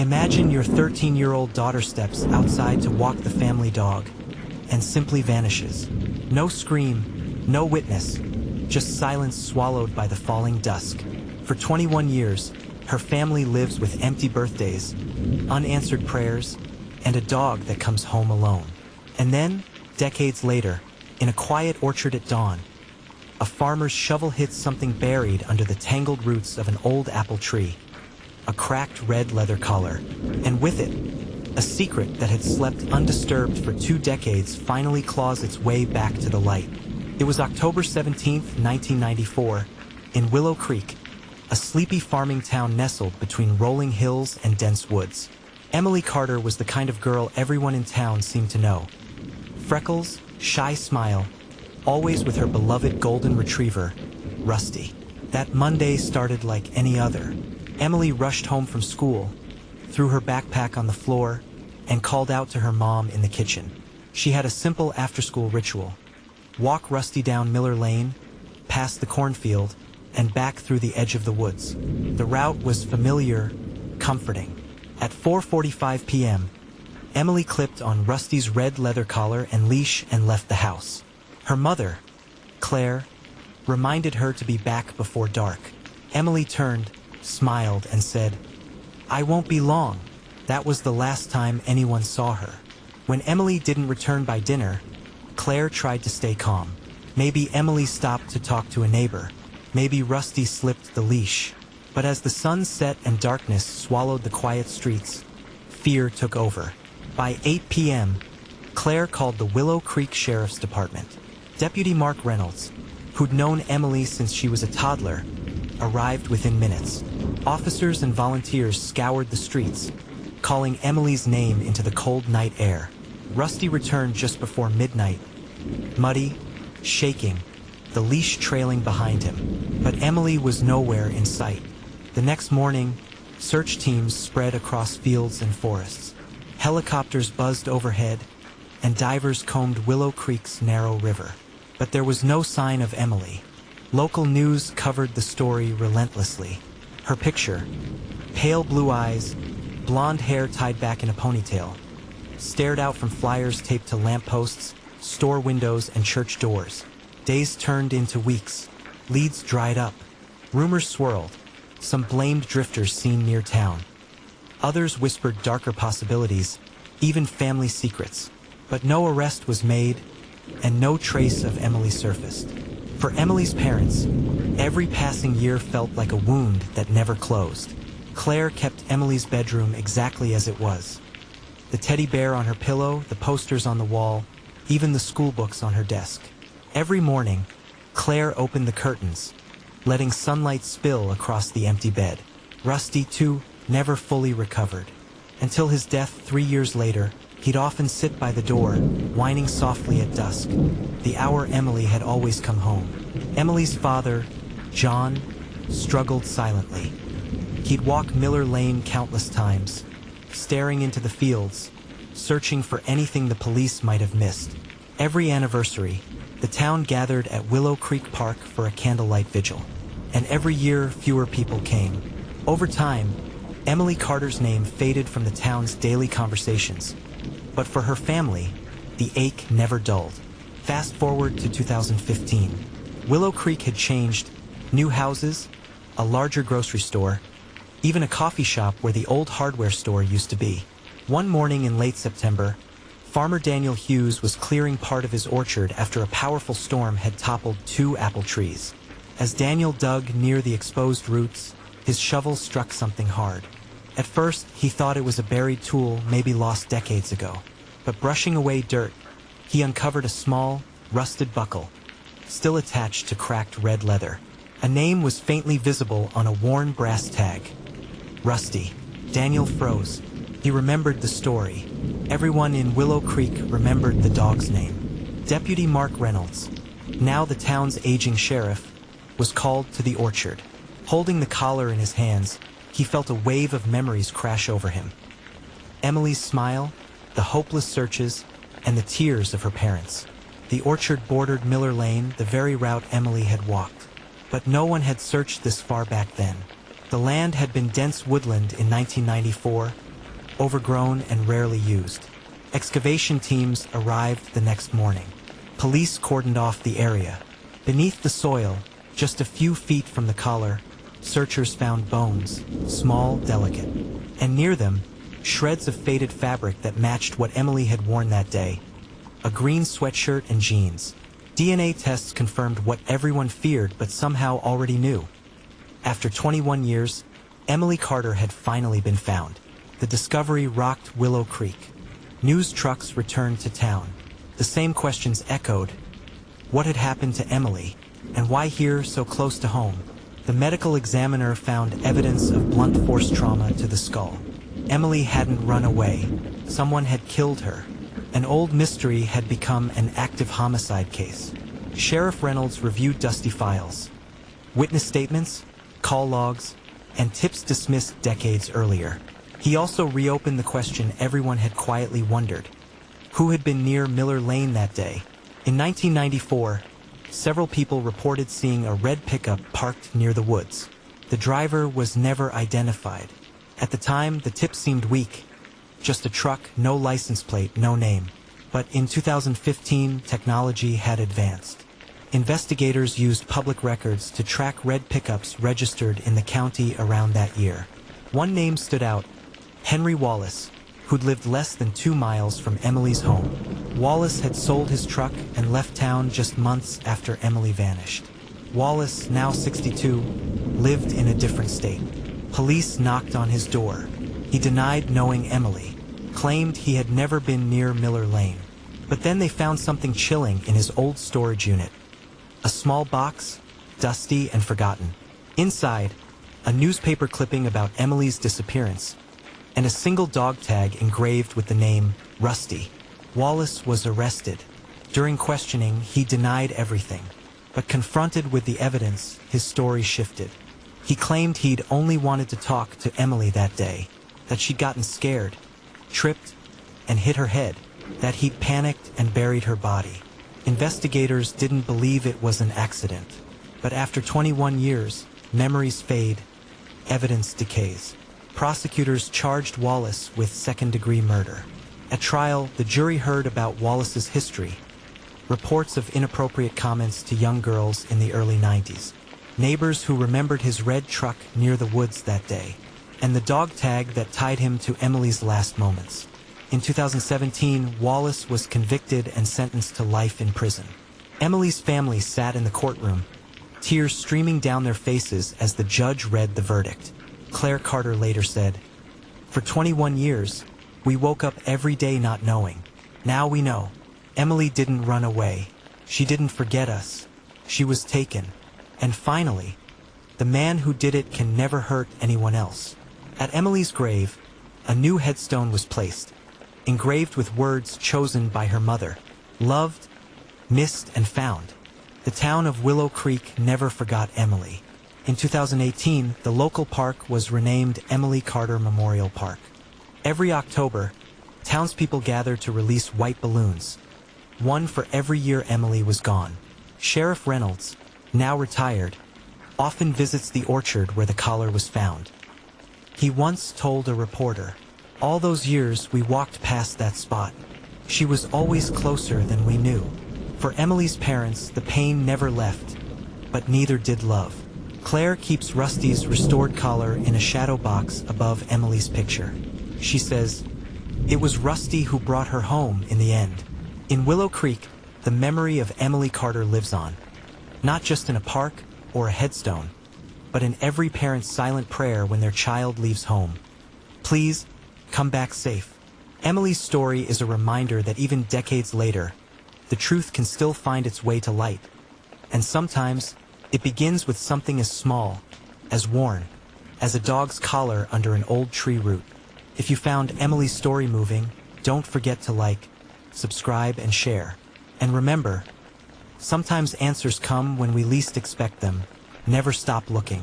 Imagine your 13-year-old daughter steps outside to walk the family dog and simply vanishes. No scream, no witness, just silence swallowed by the falling dusk. For 21 years, her family lives with empty birthdays, unanswered prayers, and a dog that comes home alone. And then, decades later, in a quiet orchard at dawn, a farmer's shovel hits something buried under the tangled roots of an old apple tree. A cracked red leather collar, and with it, a secret that had slept undisturbed for 2 decades finally claws its way back to the light. It was October 17, 1994, in Willow Creek, a sleepy farming town nestled between rolling hills and dense woods. Emily Carter was the kind of girl everyone in town seemed to know. Freckles, shy smile, always with her beloved golden retriever, Rusty. That Monday started like any other. Emily rushed home from school, threw her backpack on the floor, and called out to her mom in the kitchen. She had a simple after-school ritual. Walk Rusty down Miller Lane, past the cornfield, and back through the edge of the woods. The route was familiar, comforting. At 4:45 p.m., Emily clipped on Rusty's red leather collar and leash and left the house. Her mother, Claire, reminded her to be back before dark. Emily turned, smiled, and said, "I won't be long." That was the last time anyone saw her. When Emily didn't return by dinner, Claire tried to stay calm. Maybe Emily stopped to talk to a neighbor. Maybe Rusty slipped the leash. But as the sun set and darkness swallowed the quiet streets, fear took over. By 8 p.m., Claire called the Willow Creek Sheriff's Department. Deputy Mark Reynolds, who'd known Emily since she was a toddler, arrived within minutes. Officers and volunteers scoured the streets, calling Emily's name into the cold night air. Rusty returned just before midnight, muddy, shaking, the leash trailing behind him. But Emily was nowhere in sight. The next morning, search teams spread across fields and forests. Helicopters buzzed overhead, and divers combed Willow Creek's narrow river. But there was no sign of Emily. Local news covered the story relentlessly. Her picture, pale blue eyes, blonde hair tied back in a ponytail, stared out from flyers taped to lampposts, store windows, and church doors. Days turned into weeks. Leads dried up. Rumors swirled. Some blamed drifters seen near town. Others whispered darker possibilities, even family secrets. But no arrest was made, and no trace of Emily surfaced. For Emily's parents, every passing year felt like a wound that never closed. Claire kept Emily's bedroom exactly as it was. The teddy bear on her pillow, the posters on the wall, even the school books on her desk. Every morning, Claire opened the curtains, letting sunlight spill across the empty bed. Rusty, too, never fully recovered. Until his death 3 years later, he'd often sit by the door, whining softly at dusk, the hour Emily had always come home. Emily's father, John, struggled silently. He'd walk Miller Lane countless times, staring into the fields, searching for anything the police might have missed. Every anniversary, the town gathered at Willow Creek Park for a candlelight vigil. And every year, fewer people came. Over time, Emily Carter's name faded from the town's daily conversations. But for her family, the ache never dulled. Fast forward to 2015. Willow Creek had changed. New houses, a larger grocery store, even a coffee shop where the old hardware store used to be. One morning in late September, Farmer Daniel Hughes was clearing part of his orchard after a powerful storm had toppled 2 apple trees. As Daniel dug near the exposed roots, his shovel struck something hard. At first, he thought it was a buried tool maybe lost decades ago. But brushing away dirt, he uncovered a small, rusted buckle, still attached to cracked red leather. A name was faintly visible on a worn brass tag. Rusty. Daniel froze. He remembered the story. Everyone in Willow Creek remembered the dog's name. Deputy Mark Reynolds, now the town's aging sheriff, was called to the orchard. Holding the collar in his hands, he felt a wave of memories crash over him. Emily's smile, the hopeless searches, and the tears of her parents. The orchard bordered Miller Lane, the very route Emily had walked. But no one had searched this far back then. The land had been dense woodland in 1994, overgrown and rarely used. Excavation teams arrived the next morning. Police cordoned off the area. Beneath the soil, just a few feet from the collar, searchers found bones, small, delicate. And near them, shreds of faded fabric that matched what Emily had worn that day. A green sweatshirt and jeans. DNA tests confirmed what everyone feared but somehow already knew. After 21 years, Emily Carter had finally been found. The discovery rocked Willow Creek. News trucks returned to town. The same questions echoed. What had happened to Emily? And why here, so close to home? The medical examiner found evidence of blunt force trauma to the skull. Emily hadn't run away. Someone had killed her. An old mystery had become an active homicide case. Sheriff Reynolds reviewed dusty files. Witness statements, call logs, and tips dismissed decades earlier. He also reopened the question everyone had quietly wondered. Who had been near Miller Lane that day? In 1994, several people reported seeing a red pickup parked near the woods. The driver was never identified. At the time, the tip seemed weak. Just a truck, no license plate, no name. But in 2015, technology had advanced. Investigators used public records to track red pickups registered in the county around that year. One name stood out: Henry Wallace, who'd lived less than 2 miles from Emily's home. Wallace had sold his truck and left town just months after Emily vanished. Wallace, now 62, lived in a different state. Police knocked on his door. He denied knowing Emily, claimed he had never been near Miller Lane. But then they found something chilling in his old storage unit. A small box, dusty and forgotten. Inside, a newspaper clipping about Emily's disappearance, and a single dog tag engraved with the name Rusty. Wallace was arrested. During questioning, he denied everything. But confronted with the evidence, his story shifted. He claimed he'd only wanted to talk to Emily that day, that she'd gotten scared, tripped, and hit her head, that he'd panicked and buried her body. Investigators didn't believe it was an accident. But after 21 years, memories fade, evidence decays. Prosecutors charged Wallace with second-degree murder. At trial, the jury heard about Wallace's history, reports of inappropriate comments to young girls in the early 90s, neighbors who remembered his red truck near the woods that day, and the dog tag that tied him to Emily's last moments. In 2017, Wallace was convicted and sentenced to life in prison. Emily's family sat in the courtroom, tears streaming down their faces as the judge read the verdict. Claire Carter later said, "For 21 years, we woke up every day not knowing. Now we know. Emily didn't run away. She didn't forget us. She was taken. And finally, the man who did it can never hurt anyone else." At Emily's grave, a new headstone was placed, engraved with words chosen by her mother: loved, missed, and found. The town of Willow Creek never forgot Emily. In 2018, the local park was renamed Emily Carter Memorial Park. Every October, townspeople gather to release white balloons, one for every year Emily was gone. Sheriff Reynolds, now retired, often visits the orchard where the collar was found. He once told a reporter, "All those years we walked past that spot. She was always closer than we knew." For Emily's parents, the pain never left, but neither did love. Claire keeps Rusty's restored collar in a shadow box above Emily's picture. She says, "It was Rusty who brought her home in the end." In Willow Creek, the memory of Emily Carter lives on, not just in a park or a headstone, but in every parent's silent prayer when their child leaves home. Please, come back safe. Emily's story is a reminder that even decades later, the truth can still find its way to light. And sometimes, it begins with something as small, as worn, as a dog's collar under an old tree root. If you found Emily's story moving, don't forget to like, subscribe, and share. And remember, sometimes answers come when we least expect them. Never stop looking.